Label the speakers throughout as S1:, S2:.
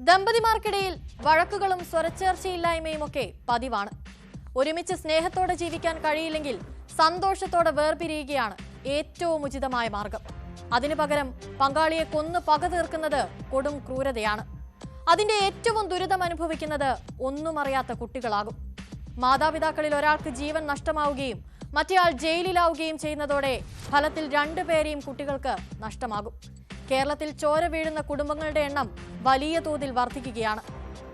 S1: ദമ്പതിമാർക്കിടയിൽ വഴക്കുകളും സ്വരച്ചേർച്ചയില്ലായ്മയുമൊക്കെ പതിവാണ്. ഒരുമിച്ച് സ്നേഹത്തോടെ ജീവിക്കാൻ കഴിയില്ലെങ്കിൽ സന്തോഷത്തോടെ വേർപിരിയുകയാണ് ഏറ്റവും ഉചിതമായ മാർഗം. അതിനു പകരം പങ്കാളിയെ കൊന്നു പക തീർക്കുന്നത് കൊടും ക്രൂരതയാണ്. അതിന്റെ ഏറ്റവും ദുരിതം അനുഭവിക്കുന്നത് ഒന്നും അറിയാത്ത കുട്ടികളാകും. മാതാപിതാക്കളിൽ ഒരാൾക്ക് ജീവൻ നഷ്ടമാവുകയും മറ്റേയാൾ ജയിലിലാവുകയും ചെയ്യുന്നതോടെ ഫലത്തിൽ രണ്ടുപേരെയും കുട്ടികൾക്ക് നഷ്ടമാകും. കേരളത്തിൽ ചോര വീഴുന്ന കുടുംബങ്ങളുടെ എണ്ണം വലിയ തോതിൽ വർദ്ധിക്കുകയാണ്.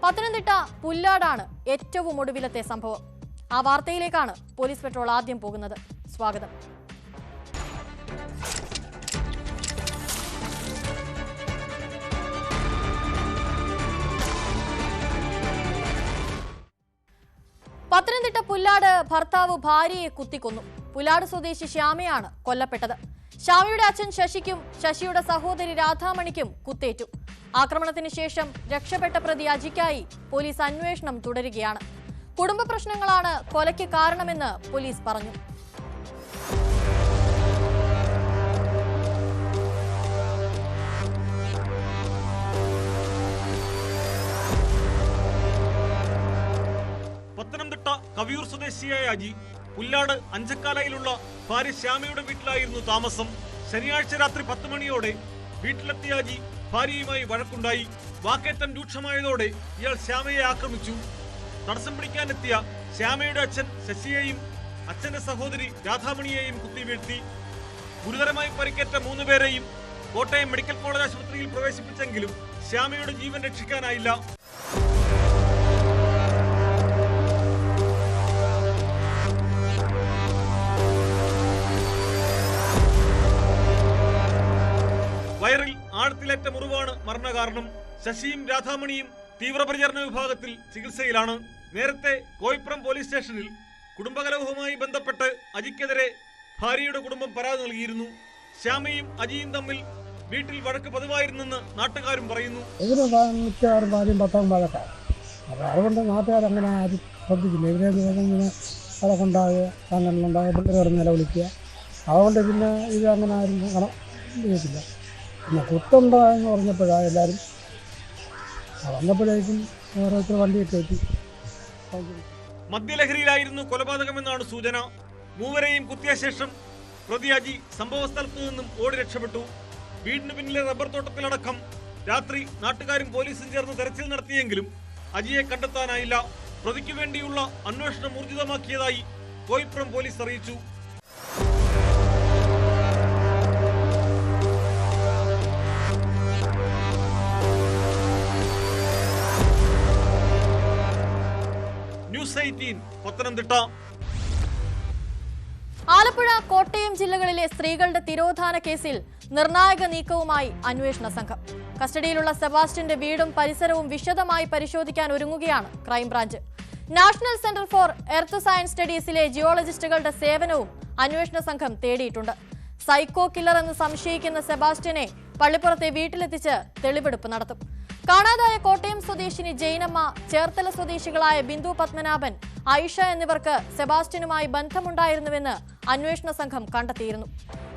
S1: പത്തനംതിട്ട പുല്ലാടാണ് ഏറ്റവും ഒടുവിലത്തെ സംഭവം. ആ വാർത്തയിലേക്കാണ് പോലീസ് പെട്രോൾ ആദ്യം പോകുന്നത്. സ്വാഗതം. പത്തനംതിട്ട പുല്ലാട് ഭർത്താവ് ഭാര്യയെ കുത്തിക്കൊന്നു. പുല്ലാട് സ്വദേശി ശ്യാമയാണ് കൊല്ലപ്പെട്ടത്. ശ്യാമയുടെ അച്ഛൻ ശശിക്കും ശശിയുടെ സഹോദരി രാധാമണിക്കും കുത്തേറ്റു. ആക്രമണത്തിന് ശേഷം രക്ഷപ്പെട്ട പ്രതി അജിക്കായി പോലീസ് അന്വേഷണം തുടരുകയാണ്. കുടുംബ പ്രശ്നങ്ങളാണ് കൊലയ്ക്ക് കാരണമെന്ന് പോലീസ് പറഞ്ഞു.
S2: പത്തനംതിട്ട കവിയൂർ സ്വദേശിയായ അജി പുല്ലാട് അഞ്ചക്കാലയിലുള്ള ഭാര്യ ശ്യാമയുടെ വീട്ടിലായിരുന്നു താമസം. ശനിയാഴ്ച രാത്രി 10 മണിയോടെ വീട്ടിലെത്തിയ അജി ഭാര്യയുമായി വഴക്കുണ്ടായി. വാക്കേറ്റം രൂക്ഷമായതോടെ ഇയാൾ ശ്യാമയെ ആക്രമിച്ചു. തടസ്സം പിടിക്കാനെത്തിയ ശ്യാമയുടെ അച്ഛൻ ശശിയെയും അച്ഛന്റെ സഹോദരി രാധാമണിയെയും കുത്തി വീഴ്ത്തി. ഗുരുതരമായി പരിക്കേറ്റ 3 പേരെയും കോട്ടയം മെഡിക്കൽ കോളേജ് ആശുപത്രിയിൽ പ്രവേശിപ്പിച്ചെങ്കിലും ശ്യാമയുടെ ജീവൻ രക്ഷിക്കാനായില്ല. വയറിൽ ആഴത്തിലേറ്റ മുറിവാണ് മരണകാരണം. ശശിയും രാധാമണിയും തീവ്രപരിചരണ വിഭാഗത്തിൽ ചികിത്സയിലാണ്. നേരത്തെ കോയിപ്പുറം പോലീസ് സ്റ്റേഷനിൽ കുടുംബകലഹവുമായി ബന്ധപ്പെട്ട് അജിക്കെതിരെ ഭാര്യയുടെ കുടുംബം പരാതി നൽകിയിരുന്നു. ശ്യാമയും അജിയും തമ്മിൽ വീട്ടിൽ വഴക്ക് പതിവായിരുന്നെന്ന് നാട്ടുകാരും പറയുന്നു.
S3: അതുകൊണ്ട് നാട്ടുകാരങ്ങനെ ആരും ശ്രദ്ധിക്കില്ല. ഇവരെ വഴക്കുണ്ടാകുക, അങ്ങനെയുണ്ടാകുക, പിള്ളേരോട് നിലവിളിക്കുക. അതുകൊണ്ട് പിന്നെ ഇത് അങ്ങനെ ആരും ചെയ്യത്തില്ല. പിന്നെ കുത്തുണ്ടായെന്ന് പറഞ്ഞപ്പോഴാണ് എല്ലാവരും വന്നപ്പോഴേക്കും ഓരോരുത്തർ വണ്ടിയൊക്കെ എത്തി.
S2: മദ്യലഹരിയിലായിരുന്നു കൊലപാതകമെന്നാണ് സൂചന. 3 പേരെയും കുത്തിയ ശേഷം പ്രതി അജി സംഭവ സ്ഥലത്ത് നിന്നും ഓടി രക്ഷപ്പെട്ടു. വീടിന് പിന്നിലെ റബ്ബർ തോട്ടത്തിലടക്കം രാത്രി നാട്ടുകാരും പോലീസും ചേർന്ന് തെരച്ചിൽ നടത്തിയെങ്കിലും അജിയെ കണ്ടെത്താനായില്ല. പ്രതിക്ക് വേണ്ടിയുള്ള അന്വേഷണം ഊർജിതമാക്കിയതായി കോയിപ്പുറം പോലീസ് അറിയിച്ചു. ന്യൂസ് 18 പത്തനംതിട്ട.
S1: ആലപ്പുഴ, കോട്ടയം ജില്ലകളിലെ സ്ത്രീകളുടെ തിരോധാന കേസിൽ നിർണായക നീക്കവുമായി അന്വേഷണ സംഘം. കസ്റ്റഡിയിലുള്ള സെബാസ്റ്റ്യന്റെ വീടും പരിസരവും വിശദമായി പരിശോധിക്കാൻ ഒരുങ്ങുകയാണ് crime branch. National centre for earth science സ്റ്റഡീസിലെ ജിയോളജിസ്റ്റുകളുടെ സേവനവും അന്വേഷണ സംഘം തേടിയിട്ടുണ്ട്. സൈക്കോ കില്ലർ എന്ന് സംശയിക്കുന്ന സെബാസ്റ്റ്യനെ പള്ളിപ്പുറത്തെ വീട്ടിലെത്തിച്ച് തെളിവെടുപ്പ് നടത്തും. കാണാതായ കോട്ടയം സ്വദേശിനി ജൈനമ്മ, ചേർത്തല സ്വദേശികളായ ബിന്ദു പത്മനാഭൻ, ഐഷ എന്നിവർക്ക് സെബാസ്റ്റ്യനുമായി ബന്ധമുണ്ടായിരുന്നുവെന്ന് അന്വേഷണ സംഘം കണ്ടെത്തിയിരുന്നു.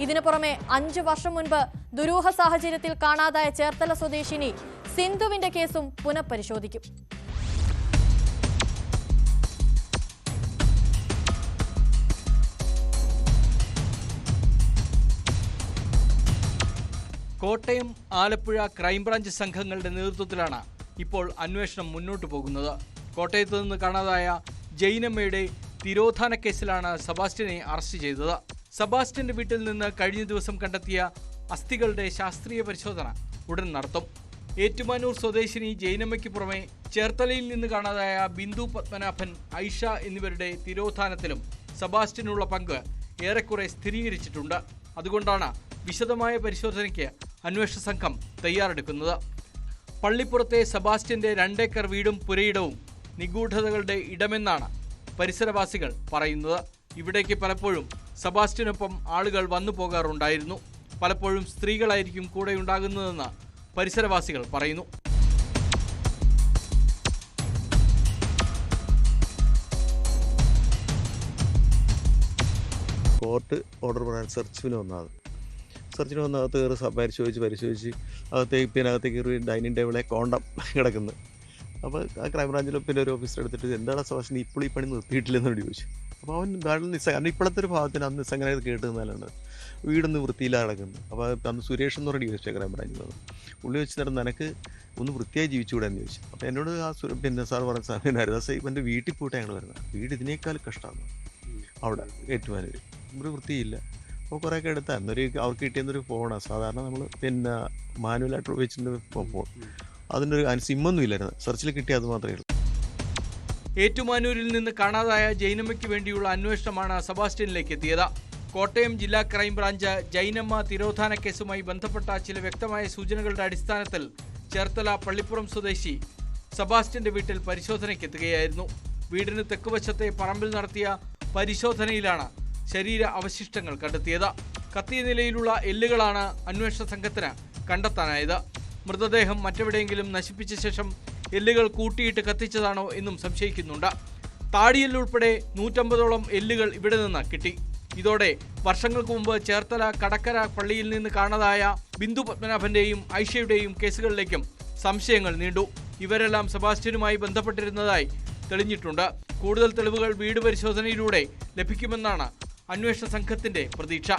S1: ഇതിനു പുറമെ 5 വർഷം മുൻപ് ദുരൂഹ സാഹചര്യത്തിൽ കാണാതായ ചേർത്തല സ്വദേശിനി സിന്ധുവിന്റെ കേസും പുനഃപരിശോധിക്കും.
S4: കോട്ടയം, ആലപ്പുഴ ക്രൈംബ്രാഞ്ച് സംഘങ്ങളുടെ നേതൃത്വത്തിലാണ് ഇപ്പോൾ അന്വേഷണം മുന്നോട്ടു പോകുന്നത്. കോട്ടയത്ത് നിന്ന് കാണാതായ ജൈനമ്മയുടെ തിരോധാന കേസിലാണ് സെബാസ്റ്റ്യനെ അറസ്റ്റ് ചെയ്തത്. സെബാസ്റ്റ്യന്റെ വീട്ടിൽ നിന്ന് കഴിഞ്ഞ ദിവസം കണ്ടെത്തിയ അസ്ഥികളുടെ ശാസ്ത്രീയ പരിശോധന ഉടൻ നടത്തും. ഏറ്റുമാനൂർ സ്വദേശിനി ജൈനമ്മയ്ക്ക് പുറമെ ചേർത്തലയിൽ നിന്ന് കാണാതായ ബിന്ദു പത്മനാഭൻ, ഐഷ എന്നിവരുടെ തിരോധാനത്തിലും സെബാസ്റ്റ്യനുള്ള പങ്ക് ഏറെക്കുറെ സ്ഥിരീകരിച്ചിട്ടുണ്ട്. അതുകൊണ്ടാണ് വിശദമായ പരിശോധനയ്ക്ക് അന്വേഷണ സംഘം തയ്യാറെടുക്കുന്നത്. പള്ളിപ്പുറത്തെ സെബാസ്റ്റ്യന്റെ 2 ഏക്കർ വീടും പുരയിടവും നിഗൂഢതകളുടെ ഇടമെന്നാണ് പരിസരവാസികൾ പറയുന്നത്. ഇവിടേക്ക് പലപ്പോഴും സെബാസ്റ്റ്യനൊപ്പം ആളുകൾ വന്നു പോകാറുണ്ടായിരുന്നു. പലപ്പോഴും സ്ത്രീകളായിരിക്കും കൂടെയുണ്ടാകുന്നതെന്ന് പരിസരവാസികൾ പറയുന്നു.
S5: കോർട്ട് ഓർഡർ പ്രകാരം സെർച്ചിന് വന്നത്. സെർച്ചിന് വന്ന് അകത്ത് കയറി പരിശോധിച്ച് അകത്തേക്ക് കയറി ഡൈനിങ് ടേബിളെ കോണ്ടം കിടക്കുന്നു. അപ്പോൾ ആ ക്രൈംബ്രാഞ്ചിൽ പിന്നെ ഒരു ഓഫീസർ എടുത്തിട്ട് എന്താണ് സെബാസ്റ്റ്യൻ ഇപ്പോൾ ഈ പണി നിർത്തിയിട്ടില്ലെന്നോട് ചോദിച്ചു. അപ്പോൾ അവൻ ഗാർഡിൽ കാരണം ഇപ്പോഴത്തെ ഒരു ഭാഗത്തിന് അന്ന് നിസ്സംഗനായത് കേട്ട് നിന്നാലുണ്ട് വീടൊന്ന് വൃത്തിയില്ലാതെ കിടക്കുന്നു. അപ്പോൾ അന്ന് സുരേഷ് എന്ന് പറഞ്ഞ ചോദിച്ചാൽ ക്രൈംബ്രാഞ്ചിൽ വന്നു. പുള്ളി വെച്ച് തരുന്ന നിനക്ക് ഒന്ന് വൃത്തിയായി ജീവിച്ചുകൂടെ എന്ന് ചോദിച്ചു. അപ്പോൾ എന്നോട് പിന്നെ സാർ പറഞ്ഞ സാർ ഹരിദാസ് ഇവൻ്റെ വീട്ടിൽ പോയിട്ട് ഞങ്ങൾ വരുന്നത് വീട് ഇതിനേക്കാൾ കഷ്ടമാണ് അവിടെ ഏറ്റുമാനൂർ ഒരു വൃത്തിയില്ല. അപ്പോൾ കുറേയൊക്കെ എടുത്തായിരുന്നു അവർക്ക് കിട്ടിയെന്നൊരു ഫോണാണ്. സാധാരണ നമ്മൾ പിന്നെ മാനുവലായിട്ട് ഉപയോഗിച്ചിട്ട് ഫോൺ അതിൻ്റെ ഒരു സിമ്മൊന്നും ഇല്ലായിരുന്നു. സെർച്ചിൽ കിട്ടിയ അത് മാത്രമേ ഉള്ളൂ.
S4: ഏറ്റുമാനൂരിൽ നിന്ന് കാണാതായ ജൈനമ്മയ്ക്ക് വേണ്ടിയുള്ള അന്വേഷണമാണ് സെബാസ്റ്റ്യനിലേക്ക് എത്തിയത്. കോട്ടയം ജില്ലാ ക്രൈംബ്രാഞ്ച് ജൈനമ്മ തിരോധാന കേസുമായി ബന്ധപ്പെട്ട ചില വ്യക്തമായ സൂചനകളുടെ അടിസ്ഥാനത്തിൽ ചേർത്തല പള്ളിപ്പുറം സ്വദേശി സെബാസ്റ്റ്യന്റെ വീട്ടിൽ പരിശോധനയ്ക്കെത്തുകയായിരുന്നു. വീടിന് തെക്കുവശത്തെ പറമ്പിൽ നടത്തിയ പരിശോധനയിലാണ് ശരീര അവശിഷ്ടങ്ങൾ കണ്ടെത്തിയത്. കത്തിയ നിലയിലുള്ള എല്ലുകളാണ് അന്വേഷണ സംഘത്തിന് കണ്ടെത്താനായത്. മൃതദേഹം മറ്റെവിടെയെങ്കിലും നശിപ്പിച്ച ശേഷം എല്ലുകൾ കൂട്ടിയിട്ട് കത്തിച്ചതാണോ എന്നും സംശയിക്കുന്നുണ്ട്. താടിയെല്ലുൾപ്പെടെ 150ഓളം എല്ലുകൾ ഇവിടെ നിന്ന് കിട്ടി. ഇതോടെ വർഷങ്ങൾക്ക് മുമ്പ് ചേർത്തല കടക്കര പള്ളിയിൽ നിന്ന് കാണാതായ ബിന്ദു പത്മനാഭന്റെയും ഐഷയുടെയും കേസുകളിലേക്കും സംശയങ്ങൾ നീണ്ടു. ഇവരെല്ലാം സെബാസ്റ്റ്യനുമായി ബന്ധപ്പെട്ടിരുന്നതായി തെളിഞ്ഞിട്ടുണ്ട്. കൂടുതൽ തെളിവുകൾ വീട് പരിശോധനയിലൂടെ ലഭിക്കുമെന്നാണ് അന്വേഷണ സംഘത്തിന്റെ പ്രതീക്ഷ.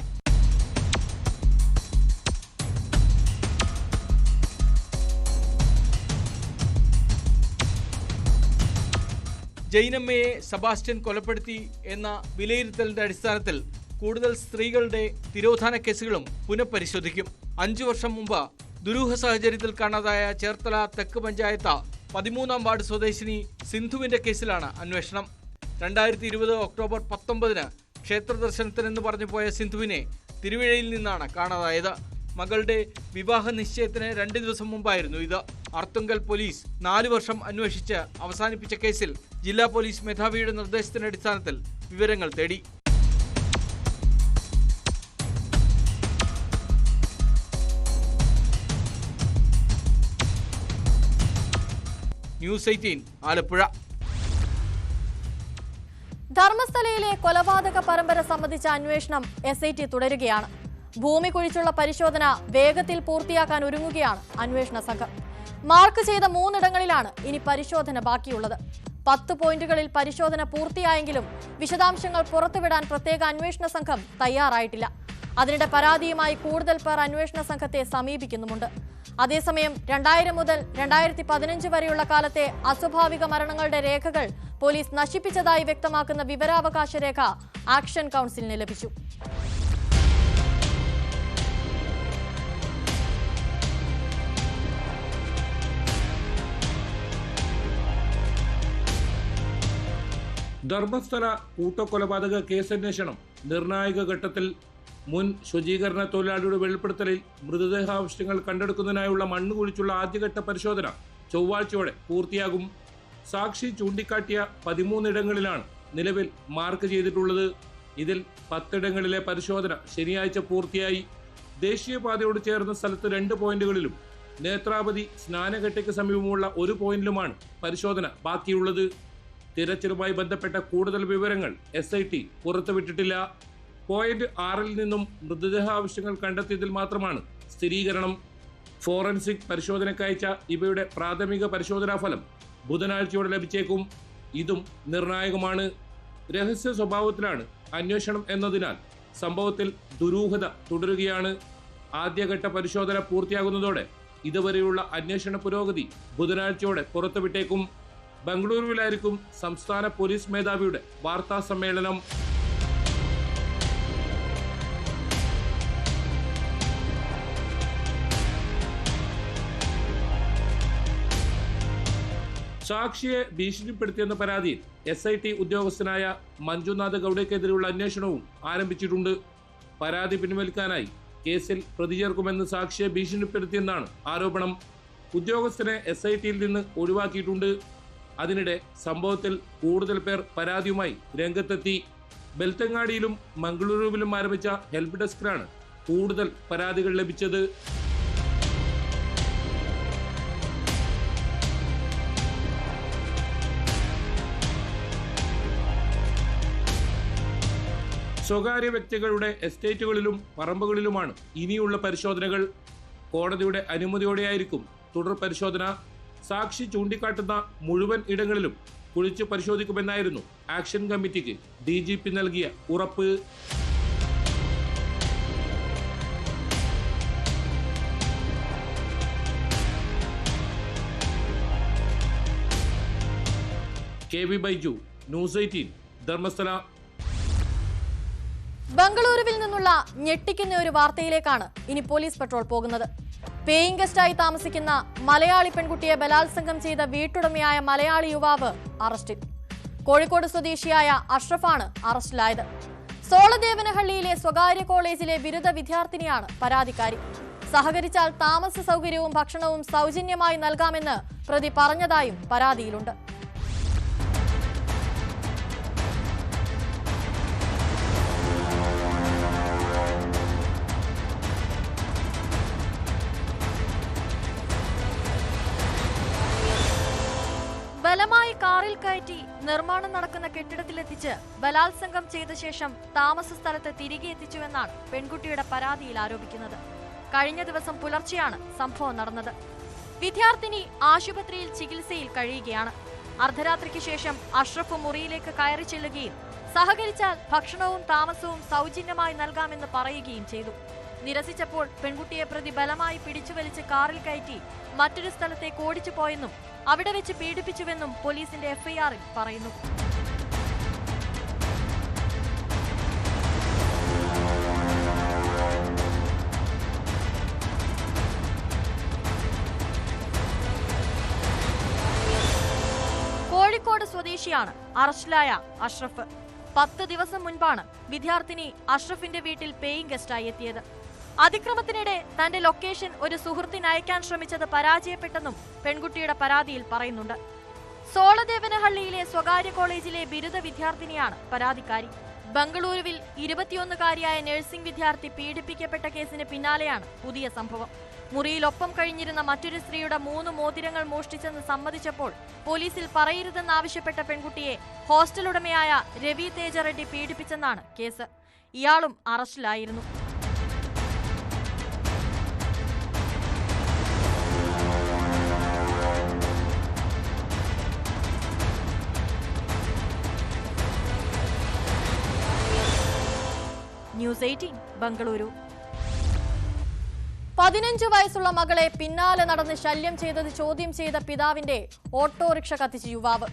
S4: ജൈനമ്മയെ സെബാസ്റ്റ്യൻ കൊലപ്പെടുത്തി എന്ന വിലയിരുത്തലിന്റെ അടിസ്ഥാനത്തിൽ കൂടുതൽ സ്ത്രീകളുടെ തിരോധാന കേസുകളും പുനഃപരിശോധിക്കും. 5 വർഷം മുമ്പ് ദുരൂഹ സാഹചര്യത്തിൽ കാണാതായ ചേർത്തല തെക്ക് പഞ്ചായത്ത് 13-ാം വാർഡ് സ്വദേശിനി സിന്ധുവിന്റെ കേസിലാണ് അന്വേഷണം. 2020 ഒക്ടോബർ 19 ക്ഷേത്ര ദർശനത്തിനെന്ന് പറഞ്ഞു പോയ സിന്ധുവിനെ തിരുവഴയിൽ നിന്നാണ് കാണാതായത്. മകളുടെ വിവാഹ നിശ്ചയത്തിന് 2 ദിവസം മുമ്പായിരുന്നു ഇത്. അർത്തുങ്കൽ പോലീസ് 4 വർഷം അന്വേഷിച്ച് അവസാനിപ്പിച്ച കേസിൽ ജില്ലാ പോലീസ് മേധാവിയുടെ നിർദ്ദേശത്തിന്റെ അടിസ്ഥാനത്തിൽ വിവരങ്ങൾ തേടി. ന്യൂസ് 18 ആലപ്പുഴ.
S1: ധർമ്മസ്ഥലയിലെ കൊലപാതക പരമ്പര സംബന്ധിച്ച അന്വേഷണം SIT തുടരുകയാണ്. ഭൂമി കുഴിച്ചുള്ള പരിശോധന വേഗത്തിൽ പൂർത്തിയാക്കാൻ ഒരുങ്ങുകയാണ് അന്വേഷണ സംഘം. മാർക്ക് ചെയ്ത 3 ഇടങ്ങളിലാണ് ഇനി പരിശോധന ബാക്കിയുള്ളത്. 10 പോയിന്റുകളിൽ പരിശോധന പൂർത്തിയായെങ്കിലും വിശദാംശങ്ങൾ പുറത്തുവിടാൻ പ്രത്യേക അന്വേഷണ സംഘം തയ്യാറായിട്ടില്ല. അതിനിടെ പരാതിയുമായി കൂടുതൽ പേർ അന്വേഷണ സംഘത്തെ സമീപിക്കുന്നുമുണ്ട്. അതേസമയം 2000 മുതൽ 2015 വരെയുള്ള കാലത്തെ അസ്വാഭാവിക മരണങ്ങളുടെ രേഖകൾ പോലീസ് നശിപ്പിച്ചതായി വ്യക്തമാക്കുന്ന വിവരാവകാശ രേഖ ആക്ഷൻ കൗൺസിലിന് ലഭിച്ചു.
S6: ധർമ്മസ്ഥല കൂട്ടക്കൊലപാതക കേസന്വേഷണം നിർണായക ഘട്ടത്തിൽ. മുൻ ശുചീകരണ തൊഴിലാളിയുടെ വെളിപ്പെടുത്തലിൽ മൃതദേഹാവശിഷ്ടങ്ങൾ കണ്ടെടുക്കുന്നതിനായുള്ള മണ്ണ് കുഴിച്ചുള്ള ആദ്യഘട്ട പരിശോധന ചൊവ്വാഴ്ചയോടെ പൂർത്തിയാകും. സാക്ഷി ചൂണ്ടിക്കാട്ടിയ 13 ഇടങ്ങളിലാണ് നിലവിൽ മാർക്ക് ചെയ്തിട്ടുള്ളത്. ഇതിൽ 10 ഇടങ്ങളിലെ പരിശോധന ശനിയാഴ്ച പൂർത്തിയായി. ദേശീയപാതയോട് ചേർന്ന സ്ഥലത്ത് 2 പോയിന്റുകളിലും നേത്രാവതി സ്നാനഘട്ടയ്ക്ക് സമീപമുള്ള 1 പോയിന്റിലുമാണ് പരിശോധന ബാക്കിയുള്ളത്. തിരച്ചിലുമായി ബന്ധപ്പെട്ട കൂടുതൽ വിവരങ്ങൾ SIT പുറത്തുവിട്ടിട്ടില്ല. പോയിന്റ് 6-ൽ നിന്നും മൃതദേഹാവശിഷ്ടങ്ങൾ കണ്ടെത്തിയതിൽ മാത്രമാണ് സ്ഥിരീകരണം. ഫോറൻസിക് പരിശോധനക്കയച്ച ഇവയുടെ പ്രാഥമിക പരിശോധനാ ഫലം ബുധനാഴ്ചയോടെ ലഭിച്ചേക്കും. ഇതും നിർണായകമാണ്. രഹസ്യ സ്വഭാവത്തിലാണ് അന്വേഷണം എന്നതിനാൽ സംഭവത്തിൽ ദുരൂഹത തുടരുകയാണ്. ആദ്യഘട്ട പരിശോധന പൂർത്തിയാകുന്നതോടെ ഇതുവരെയുള്ള അന്വേഷണ പുരോഗതി ബുധനാഴ്ചയോടെ പുറത്തുവിട്ടേക്കും. ബംഗളൂരുവിലായിരിക്കും സംസ്ഥാന പോലീസ് മേധാവിയുടെ വാർത്താ സമ്മേളനം. സാക്ഷിയെ ഭീഷണിപ്പെടുത്തിയെന്ന പരാതിയിൽ SIT ഉദ്യോഗസ്ഥനായ മഞ്ജുനാഥ് ഗൌഡയ്ക്കെതിരെയുള്ള അന്വേഷണവും ആരംഭിച്ചിട്ടുണ്ട്. പരാതി പിൻവലിക്കാനായി കേസിൽ പ്രതി ചേർക്കുമെന്ന് സാക്ഷിയെ ഭീഷണിപ്പെടുത്തിയെന്നാണ് ആരോപണം. ഉദ്യോഗസ്ഥനെ SITയിൽ നിന്ന് ഒഴിവാക്കിയിട്ടുണ്ട്. അതിനിടെ സംഭവത്തിൽ കൂടുതൽ പേർ പരാതിയുമായി രംഗത്തെത്തി. ബെൽത്തങ്ങാടിയിലും മംഗളൂരുവിലും ആരംഭിച്ച ഹെൽപ്പ് ഡെസ്കിലാണ് കൂടുതൽ പരാതികൾ ലഭിച്ചത്. സ്വകാര്യ വ്യക്തികളുടെ എസ്റ്റേറ്റുകളിലും പറമ്പുകളിലുമാണ് ഇനിയുള്ള പരിശോധനകൾ. കോടതിയുടെ അനുമതിയോടെയായിരിക്കും തുടർ പരിശോധന. സാക്ഷി ചൂണ്ടിക്കാട്ടുന്ന മുഴുവൻ ഇടങ്ങളിലും കുഴിച്ചു പരിശോധിക്കുമെന്നായിരുന്നു ആക്ഷൻ കമ്മിറ്റിക്ക് DGP നൽകിയ ഉറപ്പ്. KB Baiju, news 18, Dharmasthala.
S1: ബംഗളൂരുവിൽ നിന്നുള്ള ഞെട്ടിക്കുന്ന ഒരു വാർത്തയിലേക്കാണ് ഇനി പോലീസ് പട്രോൾ പോകുന്നത്. പേയിങ് ഗസ്റ്റായി താമസിക്കുന്ന മലയാളി പെൺകുട്ടിയെ ബലാത്സംഗം ചെയ്ത വീട്ടുടമയായ മലയാളി യുവാവ് അറസ്റ്റിൽ. കോഴിക്കോട് സ്വദേശിയായ അഷ്റഫാണ് അറസ്റ്റിലായത്. സോളദേവനഹള്ളിയിലെ സ്വകാര്യ കോളേജിലെ ബിരുദ വിദ്യാർത്ഥിനിയാണ് പരാതിക്കാരി. സഹകരിച്ചാൽ താമസ സൗകര്യവും ഭക്ഷണവും സൗജന്യമായി നൽകാമെന്ന് പ്രതി പറഞ്ഞതായും പരാതിയിലുണ്ട്. ബലമായി കാറിൽ കയറ്റി നിർമ്മാണം നടക്കുന്ന കെട്ടിടത്തിലെത്തിച്ച് ബലാത്സംഗം ചെയ്ത ശേഷം താമസ സ്ഥലത്ത് തിരികെ എത്തിച്ചുവെന്നാണ് പെൺകുട്ടിയുടെ പരാതിയിൽ ആരോപിക്കുന്നത്. കഴിഞ്ഞ ദിവസം പുലർച്ചെയാണ് സംഭവം നടന്നത്. വിദ്യാർത്ഥിനി ആശുപത്രിയിൽ ചികിത്സയിൽ കഴിയുകയാണ്. അർദ്ധരാത്രിക്ക് ശേഷം അഷ്റഫ് മുറിയിലേക്ക് കയറി ചെല്ലുകയും സഹകരിച്ചാൽ ഭക്ഷണവും താമസവും സൗജന്യമായി നൽകാമെന്ന് പറയുകയും ചെയ്തു. നിരസിച്ചപ്പോൾ പെൺകുട്ടിയെ പ്രതി ബലമായി പിടിച്ചുവലിച്ച് കാറിൽ കയറ്റി മറ്റൊരു സ്ഥലത്തേക്ക് ഓടിച്ചു പോയെന്നും അവിടെ വെച്ച് പീഡിപ്പിച്ചുവെന്നും പോലീസിന്റെ FIR-ൽ പറയുന്നു. കോഴിക്കോട് സ്വദേശിയാണ് അറസ്റ്റിലായ അഷ്റഫ്. 10 ദിവസം മുൻപാണ് വിദ്യാർത്ഥിനി അഷ്റഫിന്റെ വീട്ടിൽ പേയിങ് ഗസ്റ്റായി എത്തിയത്. അതിക്രമത്തിനിടെ തന്റെ ലൊക്കേഷൻ ഒരു സുഹൃത്തിന് അയക്കാൻ ശ്രമിച്ചത് പരാജയപ്പെട്ടെന്നും പെൺകുട്ടിയുടെ പരാതിയിൽ പറയുന്നുണ്ട്. സോളദേവനഹള്ളിയിലെ സ്വകാര്യ കോളേജിലെ ബിരുദ വിദ്യാർത്ഥിനിയാണ് പരാതിക്കാരി. ബംഗളൂരുവിൽ 21-കാരിയായ നഴ്സിംഗ് വിദ്യാർത്ഥി പീഡിപ്പിക്കപ്പെട്ട കേസിന് പിന്നാലെയാണ് പുതിയ സംഭവം. മുറിയിലൊപ്പം കഴിഞ്ഞിരുന്ന മറ്റൊരു സ്ത്രീയുടെ 3 മോതിരങ്ങൾ മോഷ്ടിച്ചെന്ന് സമ്മതിച്ചപ്പോൾ പോലീസിൽ പറയരുതെന്നാവശ്യപ്പെട്ട പെൺകുട്ടിയെ ഹോസ്റ്റൽ ഉടമയായ രവി തേജ റെഡ്ഡി പീഡിപ്പിച്ചെന്നാണ് കേസ്. ഇയാളും അറസ്റ്റിലായിരുന്നു. ന്യൂസ് 18 ബംഗളൂരു. 15 വയസ്സുള്ള മകളെ പിന്നാലെ നടന്ന് ശല്യം ചെയ്തത് ചോദ്യം ചെയ്ത പിതാവിന്റെ ഓട്ടോറിക്ഷ കത്തിച്ച യുവാവ്.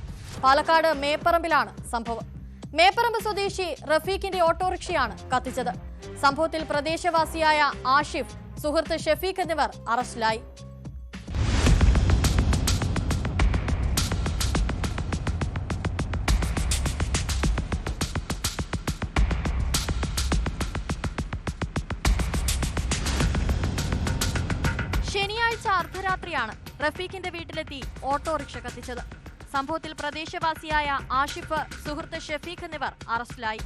S1: പാലക്കാട് മേപ്പറമ്പിലാണ് സംഭവം. മേപ്പറമ്പ് സ്വദേശി റഫീഖിന്റെ ഓട്ടോറിക്ഷയാണ് കത്തിച്ചത്. സംഭവത്തിൽ പ്രദേശവാസിയായ ആഷിഫ്, സുഹൃത്ത് ഷെഫീഖ് എന്നിവർ അറസ്റ്റിലായി. ശനിയാഴ്ച അർദ്ധരാത്രിയാണ് റഫീഖിന്റെ വീട്ടിലെത്തി ഓട്ടോറിക്ഷ കത്തിച്ചത്. സംഭവത്തിൽ പ്രദേശവാസിയായ ആഷിഫ്, സുഹൃത്ത് ഷെഫീഖ് എന്നിവർ അറസ്റ്റിലായി.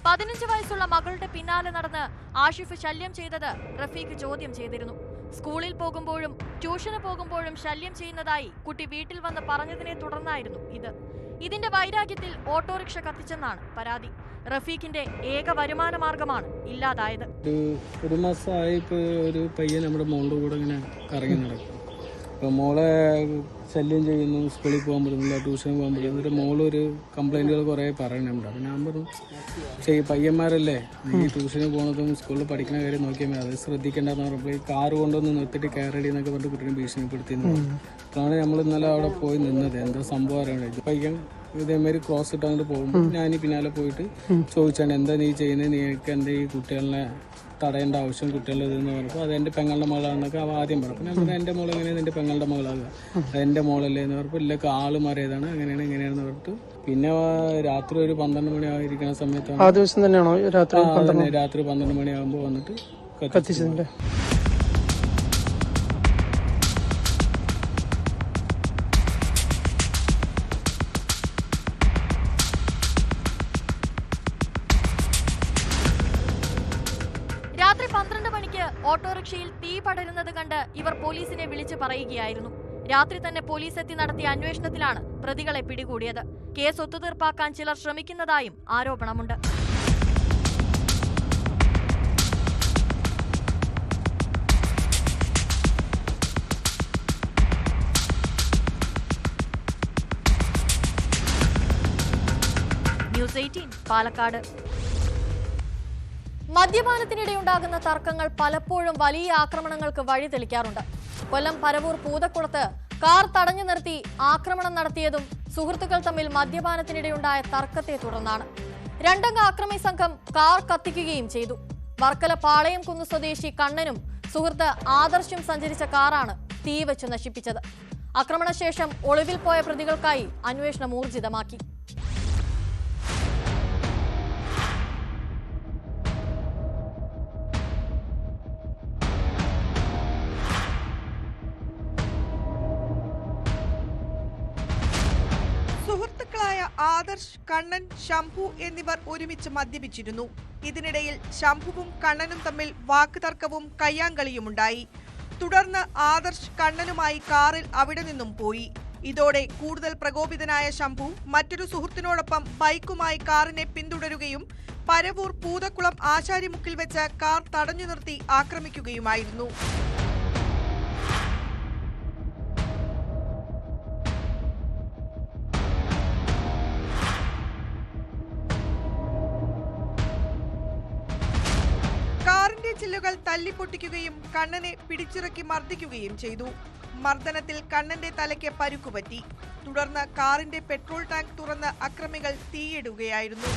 S1: 15 വയസ്സുള്ള മകളുടെ പിന്നാലെ നടന്ന് ആഷിഫ് ശല്യം ചെയ്തത് റഫീഖ് ചോദ്യം ചെയ്തിരുന്നു. സ്കൂളിൽ പോകുമ്പോഴും ട്യൂഷന് പോകുമ്പോഴും ശല്യം ചെയ്യുന്നതായി കുട്ടി വീട്ടിൽ വന്ന് പറഞ്ഞതിനെ തുടർന്നായിരുന്നു ഇത്. ഇതിന്റെ വൈരാഗ്യത്തിൽ ഓട്ടോറിക്ഷ കത്തിച്ചെന്നാണ് പരാതി. റഫീഖിന്റെ ഏക വരുമാന മാർഗമാണ് ഇല്ലാതായത്.
S7: ഒരു മാസമായി ഇപ്പോൾ ഒരു പയ്യൻ നമ്മുടെ മോളുടെ കൂടെ ഇങ്ങനെ കറങ്ങി നടക്കും. അപ്പോൾ മോളെ ശല്യം ചെയ്യുന്നു, സ്കൂളിൽ പോകാൻ പറ്റുന്നില്ല, ട്യൂഷന് പോകാൻ പറ്റില്ല. എന്നിട്ട് മോളൊരു കംപ്ലൈൻറ്റുകൾ കുറേ പറയുന്നുണ്ട്. അപ്പോൾ ഞാൻ പറഞ്ഞു, പയ്യന്മാരല്ലേ, ഈ ട്യൂഷന് പോകുന്നതും സ്കൂളിൽ പഠിക്കുന്ന കാര്യം നോക്കിയാൽ മതി, അത് ശ്രദ്ധിക്കേണ്ടതെന്ന് പറഞ്ഞപ്പോൾ ഈ കാറ് കൊണ്ടുവന്ന് നിർത്തിയിട്ട് കയറടി എന്നൊക്കെ പറഞ്ഞിട്ട് കുട്ടീനെ ഭീഷണിപ്പെടുത്തിയിരുന്നു. അപ്പോഴാണ് നമ്മൾ ഇന്നലെ അവിടെ പോയി നിന്നത്. എന്താ സംഭവം അറിയണേ, പയ്യൻ ഇതേമാതിരി ക്രോസ് ഇട്ട് അങ്ങോട്ട് പോകുമ്പോൾ ഞാൻ പിന്നാലെ പോയിട്ട് ചോദിച്ചാണ്, എന്താ നീ ചെയ്യുന്നത്, നീക്ക് എന്താ ഈ കുട്ടികളെ തടയേണ്ട ആവശ്യം കുട്ടികളുടെ ഇതെന്ന് പറഞ്ഞപ്പോൾ അത് എൻ്റെ പെങ്ങളുടെ മകളാണെന്നൊക്കെ അവ ആദ്യം പറഞ്ഞു. ഞാൻ പറഞ്ഞു, എൻ്റെ മോൾ എങ്ങനെയാണ് എൻ്റെ പെങ്ങളുടെ മകളാകുക, അതെൻ്റെ മോളല്ലേ എന്ന് പറഞ്ഞപ്പോൾ ഇല്ലൊക്കെ ആള് മാറിയതാണ്, അങ്ങനെയാണ് ഇങ്ങനെയാണെന്ന് പറഞ്ഞിട്ട് പിന്നെ രാത്രി ഒരു 12 മണി ആയിരിക്കുന്ന സമയത്താണ്.
S3: ആ ദിവസം തന്നെയാണോ രാത്രി
S7: 12 മണിയാകുമ്പോൾ വന്നിട്ട്
S3: കത്തിച്ചതിന്റെ?
S1: രാത്രി 12 മണിക്ക് ഓട്ടോറിക്ഷയിൽ തീ പടരുന്നത് കണ്ട് ഇവർ പോലീസിനെ വിളിച്ചു പറയുകയായിരുന്നു. രാത്രി തന്നെ പോലീസ് എത്തി നടത്തിയ അന്വേഷണത്തിലാണ് പ്രതികളെ പിടികൂടിയത്. കേസ് ഒത്തുതീർപ്പാക്കാൻ ചിലർ ശ്രമിക്കുന്നതായും ആരോപണമുണ്ട്. പാലക്കാട്. മദ്യപാനത്തിനിടെയുണ്ടാകുന്ന തർക്കങ്ങൾ പലപ്പോഴും വലിയ ആക്രമണങ്ങൾക്ക് വഴിതെളിക്കാറുണ്ട്. കൊല്ലം പരവൂർ പൂതക്കുളത്ത് കാർ തടഞ്ഞു നിർത്തി ആക്രമണം നടത്തിയതും സുഹൃത്തുക്കൾ തമ്മിൽ മദ്യപാനത്തിനിടെയുണ്ടായ തർക്കത്തെ തുടർന്നാണ്. രണ്ടംഗ ആക്രമി സംഘം കാർ കത്തിക്കുകയും ചെയ്തു. വർക്കല പാളയംകുന്ന് സ്വദേശി കണ്ണനും സുഹൃത്ത് ആദർശും സഞ്ചരിച്ച കാറാണ് തീവച്ച് നശിപ്പിച്ചത്. ആക്രമണശേഷം ഒളിവിൽ പോയ പ്രതികൾക്കായി അന്വേഷണം ഊർജിതമാക്കി.
S8: സുഹൃത്തുക്കളായ ആദർശ്, കണ്ണൻ, ശംഭു എന്നിവർ ഒരുമിച്ച് മദ്യപിച്ചിരുന്നു. ഇതിനിടയിൽ ശംഭുവും കണ്ണനും തമ്മിൽ വാക്കുതർക്കവും കയ്യാങ്കളിയുമുണ്ടായി. തുടർന്ന് ആദർശ് കണ്ണനുമായി കാറിൽ അവിടെ നിന്നും പോയി. ഇതോടെ കൂടുതൽ പ്രകോപിതനായ ശംഭു മറ്റൊരു സുഹൃത്തിനോടൊപ്പം ബൈക്കുമായി കാറിനെ പിന്തുടരുകയും പരവൂർ പൂതക്കുളം ആശാരിമുക്കിൽ വെച്ച് കാർ തടഞ്ഞു നിർത്തി ആക്രമിക്കുകയുമായിരുന്നു. കാറിന്റെ ചില്ലുകൾ തല്ലിപ്പൊട്ടിക്കുകയും കണ്ണനെ പിടിച്ചിറക്കി മർദ്ദിക്കുകയും ചെയ്തു. മർദ്ദനത്തിൽ കണ്ണന്റെ തലയ്ക്ക് പരുക്കുപറ്റി. തുടർന്ന് കാറിന്റെ പെട്രോൾ ടാങ്ക് തുറന്ന് അക്രമികൾ തീയിടുകയായിരുന്നു.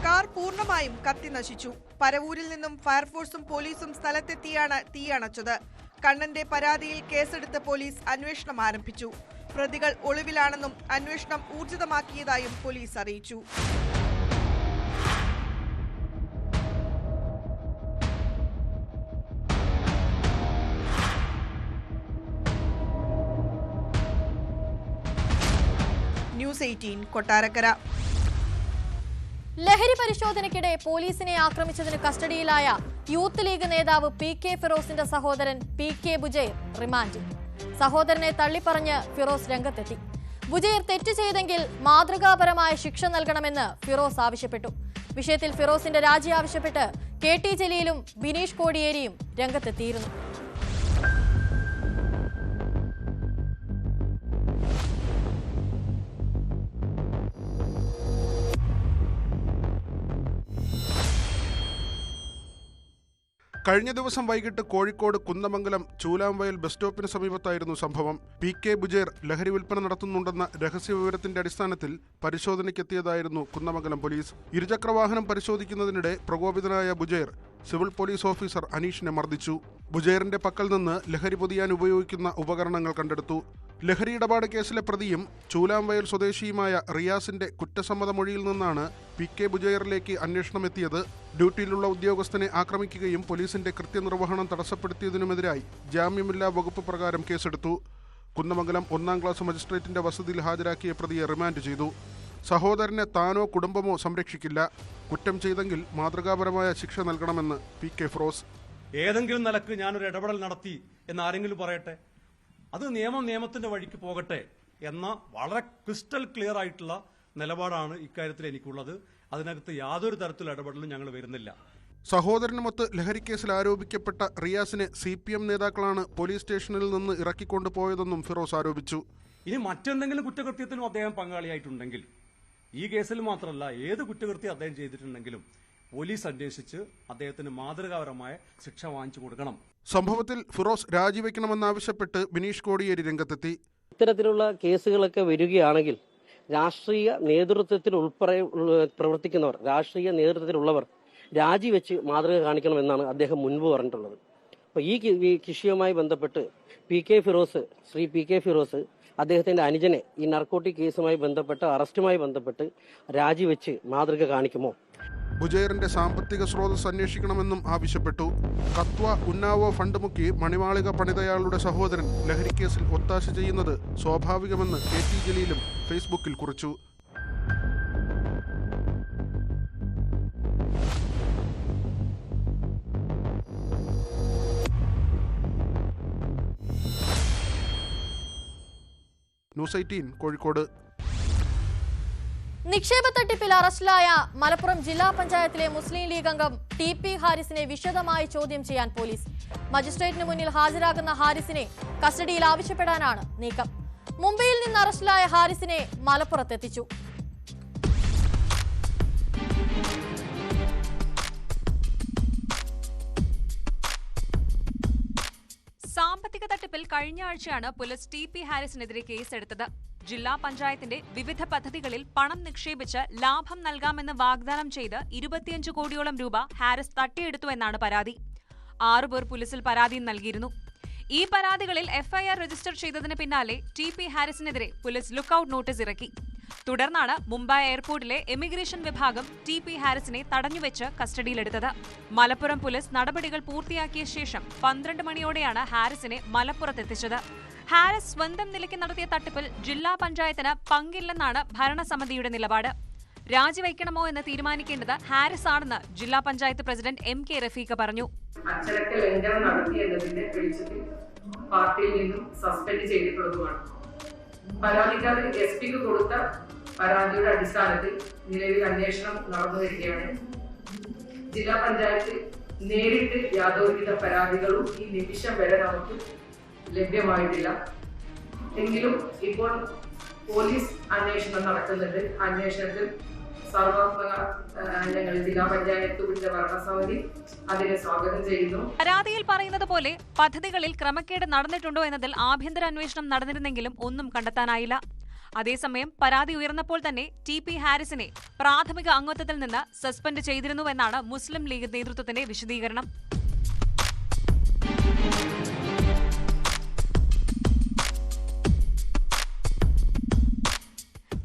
S8: കാർ പൂർണ്ണമായും കത്തിനശിച്ചു. പരവൂരിൽ നിന്നും ഫയർഫോഴ്സും പോലീസും സ്ഥലത്തെത്തിയാണ് തീയണച്ചത്. കണ്ണന്റെ പരാതിയിൽ കേസെടുത്ത് പോലീസ് അന്വേഷണം ആരംഭിച്ചു. പ്രതികൾ ഒളിവിലാണെന്നും അന്വേഷണം ഊർജിതമാക്കിയതായും പോലീസ് അറിയിച്ചു. ന്യൂസ് 18 കൊട്ടാരക്കര.
S1: ലഹരി പരിശോധനയ്ക്കിടെ പോലീസിനെ ആക്രമിച്ചതിന് കസ്റ്റഡിയിലായ യൂത്ത് ലീഗ് നേതാവ് PK ഫിറോസിന്റെ സഹോദരൻ PK ബുജൈർ റിമാൻഡിൽ. സഹോദരനെ തള്ളിപ്പറഞ്ഞ് ഫിറോസ് രംഗത്തെത്തി. ബുജൈർ തെറ്റ് ചെയ്തെങ്കിൽ മാതൃകാപരമായ ശിക്ഷ നൽകണമെന്ന് ഫിറോസ് ആവശ്യപ്പെട്ടു. വിഷയത്തിൽ ഫിറോസിന്റെ രാജി ആവശ്യപ്പെട്ട് KT ജലീലും ബിനീഷ് കോടിയേരിയും രംഗത്തെത്തിയിരുന്നു.
S9: കഴിഞ്ഞ ദിവസം വൈകിട്ട് കോഴിക്കോട് കുന്നമംഗലം ചൂലാംവയൽ ബസ് സ്റ്റോപ്പിന് സമീപത്തായിരുന്നു സംഭവം. PK ബുജൈർ ലഹരി വിൽപ്പന നടത്തുന്നുണ്ടെന്ന രഹസ്യവിവരത്തിന്റെ അടിസ്ഥാനത്തിൽ പരിശോധനയ്ക്കെത്തിയതായിരുന്നു കുന്നമംഗലം പോലീസ്. ഇരുചക്രവാഹനം പരിശോധിക്കുന്നതിനിടെ പ്രകോപിതനായ ബുജൈർ സിവിൽ പോലീസ് ഓഫീസർ അനീഷിനെ മർദ്ദിച്ചു. ബുജൈറിന്റെ പക്കൽ നിന്ന് ലഹരി പൊതിയാൻ ഉപയോഗിക്കുന്ന ഉപകരണങ്ങൾ കണ്ടെടുത്തു. ലഹരി ഇടപാട് കേസിലെ പ്രതിയും ചൂലാംവയൽ സ്വദേശിയുമായ റിയാസിന്റെ കുറ്റസമ്മത മൊഴിയിൽ നിന്നാണ് PK ബുജൈറിലേക്ക് അന്വേഷണം എത്തിയത്. ഡ്യൂട്ടിയിലുള്ള ഉദ്യോഗസ്ഥനെ ആക്രമിക്കുകയും പോലീസിന്റെ കൃത്യനിർവഹണം തടസ്സപ്പെടുത്തിയതിനുമെതിരായി ജാമ്യമില്ലാ വകുപ്പ് പ്രകാരം കേസെടുത്തു. കുന്നമംഗലം 1ാം ക്ലാസ് മജിസ്ട്രേറ്റിന്റെ വസതിയിൽ ഹാജരാക്കിയ പ്രതിയെ റിമാൻഡ് ചെയ്തു. സഹോദരനെ താനോ കുടുംബമോ സംരക്ഷിക്കില്ല. കുറ്റം ചെയ്തെങ്കിൽ മാതൃകാപരമായ ശിക്ഷ നൽകണമെന്ന് PK ഫിറോസ്.
S2: ഏതെങ്കിലും നിലക്ക് ഞാനൊരു ഇടപെടൽ നടത്തി എന്ന് ആരെങ്കിലും പറയട്ടെ, അത് നിയമത്തിന്റെ വഴിക്ക് പോകട്ടെ എന്ന വളരെ ക്രിസ്റ്റൽ ക്ലിയർ ആയിട്ടുള്ള നിലപാടാണ് ഇക്കാര്യത്തിൽ എനിക്കുള്ളത്. അതിനകത്ത് യാതൊരു തരത്തിലുള്ള ഇടപെടലും ഞങ്ങൾ വരുന്നില്ല.
S9: സഹോദരനുമൊത്ത് ലഹരിക്കേസിൽ ആരോപിക്കപ്പെട്ട റിയാസിനെ CPM നേതാക്കളാണ് പോലീസ് സ്റ്റേഷനിൽ നിന്ന് ഇറക്കിക്കൊണ്ടുപോയതെന്നും ഫിറോസ് ആരോപിച്ചു.
S2: ഇനി മറ്റെന്തെങ്കിലും കുറ്റകൃത്യത്തിലും അദ്ദേഹം പങ്കാളിയായിട്ടുണ്ടെങ്കിൽ, ഈ കേസിൽ മാത്രമല്ല ഏത് കുറ്റകൃത്യം അദ്ദേഹം ചെയ്തിട്ടുണ്ടെങ്കിലും പോലീസ് അന്വേഷിച്ച് അദ്ദേഹത്തിന് മാതൃകാപരമായ ശിക്ഷ വാങ്ങിച്ചു കൊടുക്കണം.
S9: സംഭവത്തിൽ ഫിറോസ് രാജിവെക്കണമെന്നാവശ്യപ്പെട്ട് ബിനീഷ് കോടിയേരി രംഗത്തെത്തി.
S10: ഇത്തരത്തിലുള്ള കേസുകളൊക്കെ വരികയാണെങ്കിൽ രാഷ്ട്രീയ നേതൃത്വത്തിൽ ഉൾപ്പെടെ പ്രവർത്തിക്കുന്നവർ, രാഷ്ട്രീയ നേതൃത്വത്തിലുള്ളവർ രാജിവെച്ച് മാതൃക കാണിക്കണമെന്നാണ് അദ്ദേഹം മുൻപ് പറഞ്ഞിട്ടുള്ളത്. അപ്പോൾ ഈ വിഷയവുമായി ബന്ധപ്പെട്ട് ശ്രീ PK ഫിറോസ് അദ്ദേഹത്തിന്റെ അനുജനെ ഈ നർക്കോട്ടിക് കേസുമായി ബന്ധപ്പെട്ട് അറസ്റ്റുമായി ബന്ധപ്പെട്ട് രാജിവെച്ച് മാതൃക കാണിക്കുമോ?
S9: ബുജൈറിന്റെ സാമ്പത്തിക സ്രോതസ് അന്വേഷിക്കണമെന്നും ആവശ്യപ്പെട്ടു. കത്വ ഉന്നാവോ ഫണ്ട് മുക്കി മണിമാളിക പണിതയാളുടെ സഹോദരൻ ലഹരിക്കേസിൽ ഒത്താശ ചെയ്യുന്നത് സ്വാഭാവികമെന്ന് KT ജലീലും ഫേസ്ബുക്കിൽ കുറിച്ചു. ന്യൂസ് 18 കോഴിക്കോട്.
S1: നിക്ഷേപ തട്ടിപ്പിൽ അറസ്റ്റിലായ മലപ്പുറം ജില്ലാ പഞ്ചായത്തിലെ മുസ്ലിം ലീഗ് അംഗം TP ഹാരിസിനെ വിശദമായി ചോദ്യം ചെയ്യാൻ പോലീസ്. മജിസ്ട്രേറ്റിന് മുന്നിൽ ഹാജരാകുന്ന ഹാരിസിനെ കസ്റ്റഡിയിൽ ആവശ്യപ്പെടാനാണ് നീക്കം. മുംബൈയിൽ നിന്ന് അറസ്റ്റിലായ ഹാരിസിനെ മലപ്പുറത്തെത്തിച്ചു.
S11: സാമ്പത്തിക തട്ടിപ്പിൽ കഴിഞ്ഞ ആഴ്ചയാണ് പോലീസ് TP ഹാരിസിനെതിരെ കേസെടുത്തത്. ജില്ലാ പഞ്ചായത്തിന്റെ വിവിധ പദ്ധതികളിൽ പണം നിക്ഷേപിച്ച് ലാഭം നൽകാമെന്ന് വാഗ്ദാനം ചെയ്ത് 25 കോടിയോളം രൂപ ഹാരിസ് തട്ടിയെടുത്തുവെന്നാണ് പരാതി. 6 പേർ പോലീസിൽ പരാതിയും നൽകിയിരുന്നു. ഈ പരാതികളിൽ FIR രജിസ്റ്റർ ചെയ്തതിന് പിന്നാലെ TP ഹാരിസിനെതിരെ പോലീസ് ലുക്കൌട്ട് നോട്ടീസ് ഇറക്കി. തുടർന്നാണ് മുംബൈ എയർപോർട്ടിലെ എമിഗ്രേഷൻ വിഭാഗം TP ഹാരിസിനെ തടഞ്ഞുവെച്ച് കസ്റ്റഡിയിലെടുത്തത്. മലപ്പുറം പോലീസ് നടപടികൾ പൂർത്തിയാക്കിയ ശേഷം 12 മണിയോടെയാണ് ഹാരിസിനെ മലപ്പുറത്തെത്തിച്ചത്. ഹാരിസ് സ്വന്തം നിലയ്ക്ക് നടത്തിയ തട്ടിപ്പിൽ ജില്ലാ പഞ്ചായത്തിന് പങ്കില്ലെന്നാണ് ഭരണസമിതിയുടെ നിലപാട്. രാജിവയ്ക്കണമോ എന്ന് തീരുമാനിക്കേണ്ടത് ഹാരിസ് ആണെന്ന് ജില്ലാ പഞ്ചായത്ത് പ്രസിഡന്റ് MK റഫീഖ പറഞ്ഞു.
S12: അച്ചടക്ക ലംഘനം നടത്തിയെന്നതിന്റെ വെളിച്ചത്തിൽ പാർട്ടിയിൽ നിന്നും സസ്പെൻഡ് ചെയ്തിട്ടുള്ളതുമാണ്. പരാതിക്കാരൻ SP-ക്ക് കൊടുത്ത പരാതിയുടെ അടിസ്ഥാനത്തിൽ നിലവിൽ അന്വേഷണം നടന്നു വരികയാണ്. ജില്ലാ പഞ്ചായത്ത് നേരിട്ട് യാതൊരുവിധ പരാതികളും ഈ നിമിഷം വരെ നമുക്ക് ലഭ്യമായിട്ടില്ല. എങ്കിലും ഇപ്പോൾ പോലീസ് അന്വേഷണം നടക്കുന്നുണ്ട്. അന്വേഷണത്തിൽ സർവാത്മക ഞങ്ങൾ ജില്ലാ പഞ്ചായത്ത് വിളിച്ച ഭരണസമിതി അതിനെ സ്വാഗതം ചെയ്യുന്നു.
S11: പരാതിയിൽ പറയുന്നത് പോലെ പദ്ധതികളിൽ ക്രമക്കേട് നടന്നിട്ടുണ്ടോ എന്നതിൽ ആഭ്യന്തര അന്വേഷണം നടന്നിരുന്നെങ്കിലും ഒന്നും കണ്ടെത്താനായില്ല. അതേസമയം പരാതി ഉയർന്നപ്പോൾ തന്നെ TP ഹാരിസിനെ പ്രാഥമിക അംഗത്വത്തിൽ നിന്ന് സസ്പെൻഡ് ചെയ്തിരുന്നുവെന്നാണ് മുസ്ലിം ലീഗ് നേതൃത്വത്തിന്റെ വിശദീകരണം.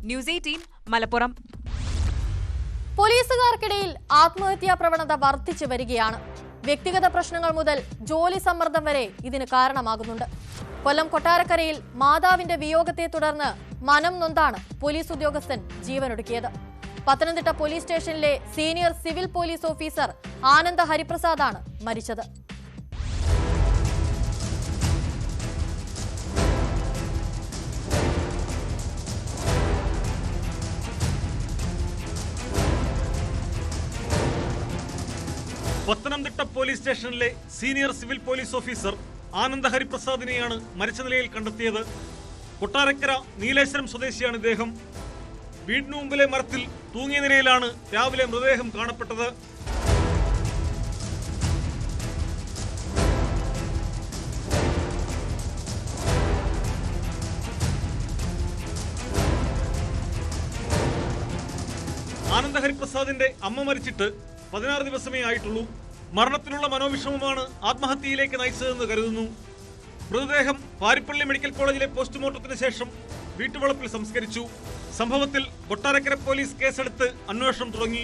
S11: ന്യൂസ് 18 മലപ്പുറം.
S1: പോലീസുകാർക്കിടയിൽ ആത്മഹത്യാ പ്രവണത വർദ്ധിച്ചു വരികയാണ്. വ്യക്തിഗത പ്രശ്നങ്ങൾ മുതൽ ജോലി സമ്മർദ്ദം വരെ ഇതിന് കാരണമാകുന്നുണ്ട്. കൊല്ലം കൊട്ടാരക്കരയിൽ മാതാവിന്റെ വിയോഗത്തെ തുടർന്ന് മനം നൊന്താണ് പോലീസ് ഉദ്യോഗസ്ഥൻ ജീവനൊടുക്കിയത്. പത്തനംതിട്ട പോലീസ് സ്റ്റേഷനിലെ സീനിയർ സിവിൽ പോലീസ് ഓഫീസർ ആനന്ദ ഹരിപ്രസാദാണ് മരിച്ചത്.
S2: പത്തനംതിട്ട പോലീസ് സ്റ്റേഷനിലെ സീനിയർ സിവിൽ പോലീസ് ഓഫീസർ ആനന്ദ ഹരിപ്രസാദിനെയാണ് മരിച്ച നിലയിൽ കണ്ടെത്തിയത്. കൊട്ടാരക്കര നീലേശ്വരം സ്വദേശിയാണ് ഇദ്ദേഹം. വീടിനു മുമ്പിലെ മരത്തിൽ തൂങ്ങിയ നിലയിലാണ് രാവിലെ മൃതദേഹം കാണപ്പെട്ടത്. ആനന്ദ ഹരിപ്രസാദിന്റെ അമ്മ മരിച്ചിട്ട് 16 ദിവസമേ ആയിട്ടുള്ളൂ. മരണത്തിനുള്ള മനോവിഷമമാണ് ആത്മഹത്യയിലേക്ക് നയിച്ചതെന്ന് കരുതുന്നു. മൃതദേഹം പാരിപ്പള്ളി മെഡിക്കൽ കോളേജിലെ പോസ്റ്റ്മോർട്ടത്തിന് ശേഷം വീട്ടുവളപ്പിൽ സംസ്കരിച്ചു. സംഭവത്തിൽ കൊട്ടാരക്കര പോലീസ് കേസെടുത്ത് അന്വേഷണം തുടങ്ങി.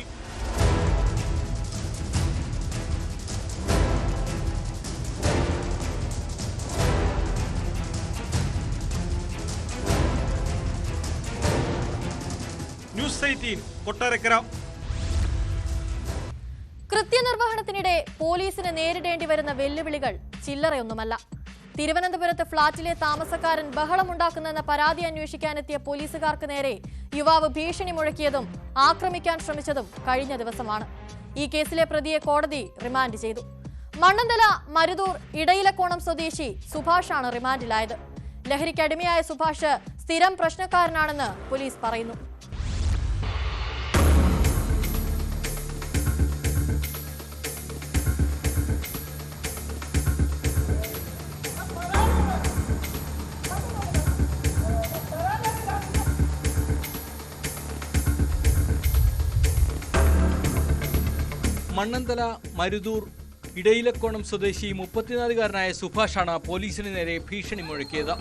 S2: ന്യൂസ് 18 കൊട്ടാരക്കര.
S1: കൃത്യനിർവഹണത്തിനിടെ പോലീസിന് നേരിടേണ്ടി വരുന്ന വെല്ലുവിളികൾ ചില്ലറയൊന്നുമല്ല. തിരുവനന്തപുരത്ത് ഫ്ളാറ്റിലെ താമസക്കാരൻ ബഹളമുണ്ടാക്കുന്നെന്ന പരാതി അന്വേഷിക്കാനെത്തിയ പോലീസുകാർക്ക് നേരെ യുവാവ് ഭീഷണി മുഴക്കിയതും ആക്രമിക്കാൻ ശ്രമിച്ചതും കഴിഞ്ഞ ദിവസമാണ്. ഈ കേസിലെ പ്രതിയെ കോടതി റിമാൻഡ് ചെയ്തു. മണ്ണന്തല മരുതൂർ ഇടയിലക്കോണം സ്വദേശി സുഭാഷാണ് റിമാൻഡിലായത്. ലഹരിക്കടിമയായ സുഭാഷ് സ്ഥിരം പ്രശ്നക്കാരനാണെന്ന് പോലീസ് പറയുന്നു.
S4: മണ്ണന്തല മരുതൂർ ഇടയിലക്കോണം സ്വദേശി 34-കാരനായ സുഭാഷാണ് പോലീസിന് നേരെ ഭീഷണി മുഴക്കിയത്.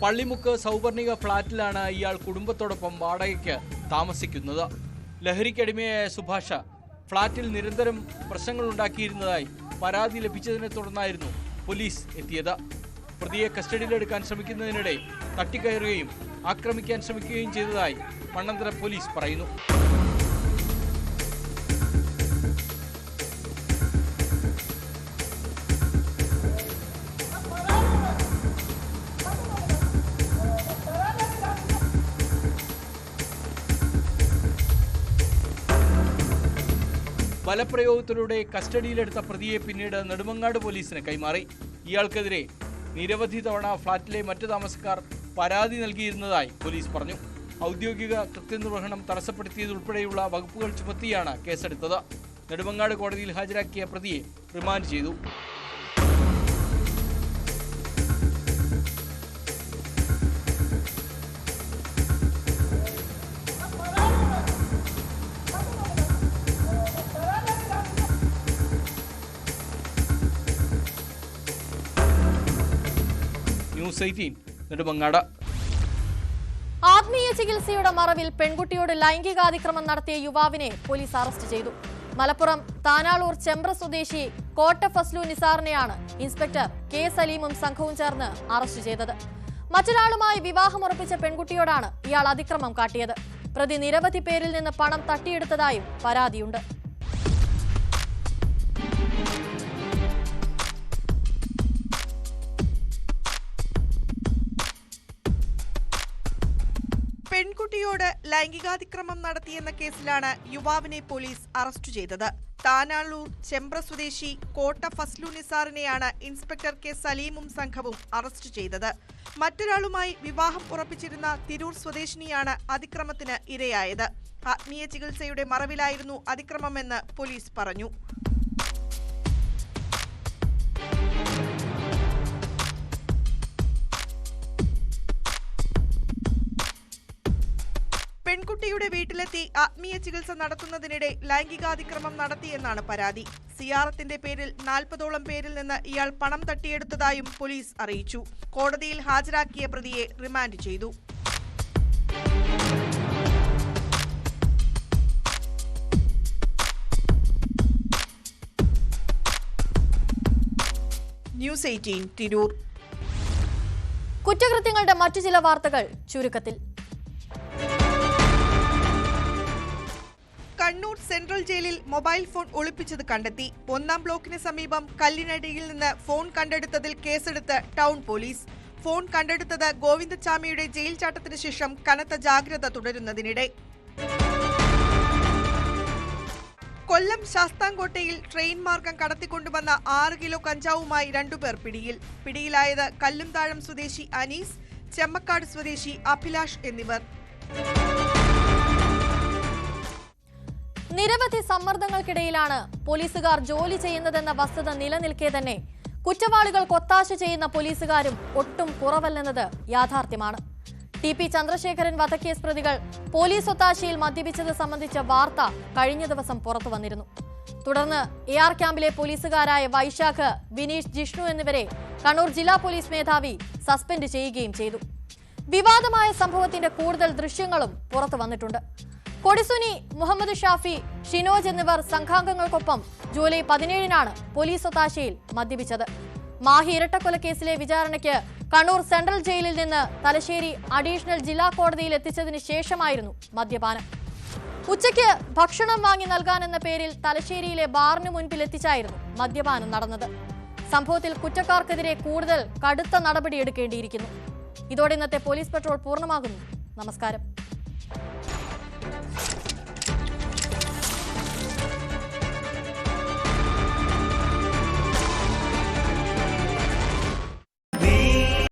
S4: പള്ളിമുക്ക് സൗവർണിക ഫ്ളാറ്റിലാണ് ഇയാൾ കുടുംബത്തോടൊപ്പം വാടകയ്ക്ക് താമസിക്കുന്നത്. ലഹരിക്കടിമയായ സുഭാഷ് ഫ്ളാറ്റിൽ നിരന്തരം പ്രശ്നങ്ങളുണ്ടാക്കിയിരുന്നതായി പരാതി ലഭിച്ചതിനെ തുടർന്നായിരുന്നു പോലീസ് എത്തിയത്. പ്രതിയെ കസ്റ്റഡിയിലെടുക്കാൻ ശ്രമിക്കുന്നതിനിടെ തട്ടിക്കയറുകയും ആക്രമിക്കാൻ ശ്രമിക്കുകയും ചെയ്തതായി മണ്ണന്തല പോലീസ് പറയുന്നു. ബലപ്രയോഗത്തിലൂടെ കസ്റ്റഡിയിലെടുത്ത പ്രതിയെ പിന്നീട് നെടുമങ്ങാട് പോലീസിന് കൈമാറി. ഇയാൾക്കെതിരെ നിരവധി തവണ ഫ്ളാറ്റിലെ മറ്റു താമസക്കാർ പരാതി നൽകിയിരുന്നതായി പോലീസ് പറഞ്ഞു. ഔദ്യോഗിക കൃത്യനിർവഹണം തടസ്സപ്പെടുത്തിയതുൾപ്പെടെയുള്ള വകുപ്പുകൾ ചുമത്തിയാണ് കേസെടുത്തത്. നെടുമങ്ങാട് കോടതിയിൽ ഹാജരാക്കിയ പ്രതിയെ റിമാൻഡ് ചെയ്തു. ന്യൂസ് 18 നെടുമങ്ങാട്.
S1: ആത്മീയ ചികിത്സയുടെ മറവിൽ പെൺകുട്ടിയോട് ലൈംഗികാതിക്രമം നടത്തിയ യുവാവിനെ പോലീസ് അറസ്റ്റ് ചെയ്തു. മലപ്പുറം താനാളൂർ ചെമ്പ്ര സ്വദേശി കോട്ട ഫസ്ലു നിസാറിനെയാണ് ഇൻസ്പെക്ടർ കെ സലീമും സംഘവും ചേർന്ന് അറസ്റ്റ് ചെയ്തത്. മറ്റൊരാളുമായി വിവാഹമുറപ്പിച്ച പെൺകുട്ടിയോടാണ് ഇയാൾ അതിക്രമം കാട്ടിയത്. പ്രതി നിരവധി പേരിൽ നിന്ന് പണം തട്ടിയെടുത്തതായും പരാതിയുണ്ട്.
S8: പെൺകുട്ടിയോട് ലൈംഗികാതിക്രമം നടത്തിയെന്ന കേസിലാണ് യുവാവിനെ പോലീസ് അറസ്റ്റ് ചെയ്തത്. താനാളൂർ ചെമ്പ്ര സ്വദേശി കോട്ട ഫസ്ലു നിസാറിനെയാണ് ഇൻസ്പെക്ടർ കെ സലീമും സംഘവും അറസ്റ്റ് ചെയ്തത്. മറ്റൊരാളുമായി വിവാഹം ഉറപ്പിച്ചിരുന്ന തിരൂർ സ്വദേശിനിയാണ് അതിക്രമത്തിന് ഇരയായത്. ആത്മീയ ചികിത്സയുടെ മറവിലായിരുന്നു അതിക്രമമെന്ന് പോലീസ് പറഞ്ഞു. പെൺകുട്ടിയുടെ വീട്ടിലെത്തി ആത്മീയ ചികിത്സ നടത്തുന്നതിനിടെ ലൈംഗികാതിക്രമം നടത്തിയെന്നാണ് പരാതി. സിയാറത്തിന്റെ പേരിൽ 40ഓളം പേരിൽ നിന്ന് ഇയാൾ പണം തട്ടിയെടുത്തതായും പോലീസ് അറിയിച്ചു. കോടതിയിൽ ഹാജരാക്കിയ പ്രതിയെ റിമാൻഡ് ചെയ്തു. ന്യൂസ് 18 തിരൂർ.
S1: കുറ്റകൃത്യങ്ങളുടെ മറ്റു ചില വാർത്തകൾ ചുരുക്കത്തിൽ.
S8: കണ്ണൂർ സെൻട്രൽ ജയിലിൽ മൊബൈൽ ഫോൺ ഒളിപ്പിച്ചത് കണ്ടെത്തി. 1-ാം ബ്ലോക്കിന് സമീപം കല്ലിനടിയിൽ നിന്ന് ഫോൺ കണ്ടെടുത്തതിൽ കേസെടുത്ത് ടൗൺ പോലീസ്. ഫോൺ കണ്ടെടുത്തത് ഗോവിന്ദച്ചാമിയുടെ ജയിൽ ചാട്ടത്തിന് ശേഷം കനത്ത ജാഗ്രത തുടരുന്നതിനിടെ. കൊല്ലം ശാസ്താംകോട്ടയിൽ ട്രെയിൻ മാർഗം കടത്തിക്കൊണ്ടുവന്ന 6 കിലോ കഞ്ചാവുമായി 2 പേർ പിടിയിൽ. പിടിയിലായത് കല്ലുംതാഴം സ്വദേശി അനീസ്, ചെമ്മക്കാട് സ്വദേശി അഭിലാഷ് എന്നിവർ.
S1: നിരവധി സമ്മർദ്ദങ്ങൾക്കിടയിലാണ് പോലീസുകാർ ജോലി ചെയ്യുന്നതെന്ന വസ്തുത നിലനിൽക്കെ തന്നെ കുറ്റവാളികൾക്ക് ഒത്താശ ചെയ്യുന്ന പോലീസുകാരും ഒട്ടും കുറവല്ലെന്നത് യാഥാർത്ഥ്യമാണ്. TP ചന്ദ്രശേഖരൻ വധക്കേസ് പ്രതികൾ പോലീസ് ഒത്താശയിൽ മദ്യപിച്ചത് സംബന്ധിച്ച വാർത്ത കഴിഞ്ഞ ദിവസം പുറത്തു വന്നിരുന്നു. തുടർന്ന് AR ക്യാമ്പിലെ പോലീസുകാരായ വൈശാഖ്, വിനീഷ്, ജിഷ്ണു എന്നിവരെ കണ്ണൂർ ജില്ലാ പോലീസ് മേധാവി സസ്പെൻഡ് ചെയ്യുകയും ചെയ്തു. വിവാദമായ സംഭവത്തിന്റെ കൂടുതൽ ദൃശ്യങ്ങളും പുറത്തു വന്നിട്ടുണ്ട്. കൊടിസുനി, മുഹമ്മദ് ഷാഫി, ഷിനോജ് എന്നിവർ സംഘാംഗങ്ങൾക്കൊപ്പം ജൂലൈ 17-നാണ് പോലീസ് ഒത്താശയിൽ മദ്യപിച്ചത്. മാഹി ഇരട്ടക്കൊലക്കേസിലെ വിചാരണയ്ക്ക് കണ്ണൂർ സെൻട്രൽ ജയിലിൽ നിന്ന് തലശ്ശേരി അഡീഷണൽ ജില്ലാ കോടതിയിൽ എത്തിച്ചതിന് ശേഷമായിരുന്നു മദ്യപാനം. ഉച്ചയ്ക്ക് ഭക്ഷണം വാങ്ങി നൽകാനെന്ന പേരിൽ തലശ്ശേരിയിലെ ബാറിന് മുൻപിൽ എത്തിച്ചായിരുന്നു മദ്യപാനം നടന്നത്. സംഭവത്തിൽ കുറ്റക്കാർക്കെതിരെ കൂടുതൽ കടുത്ത നടപടിയെടുക്കേണ്ടിയിരിക്കുന്നു. ഇതോടെ ഇന്നത്തെ പോലീസ് പട്രോൾ പൂർണ്ണമാകുന്നു. നമസ്കാരം.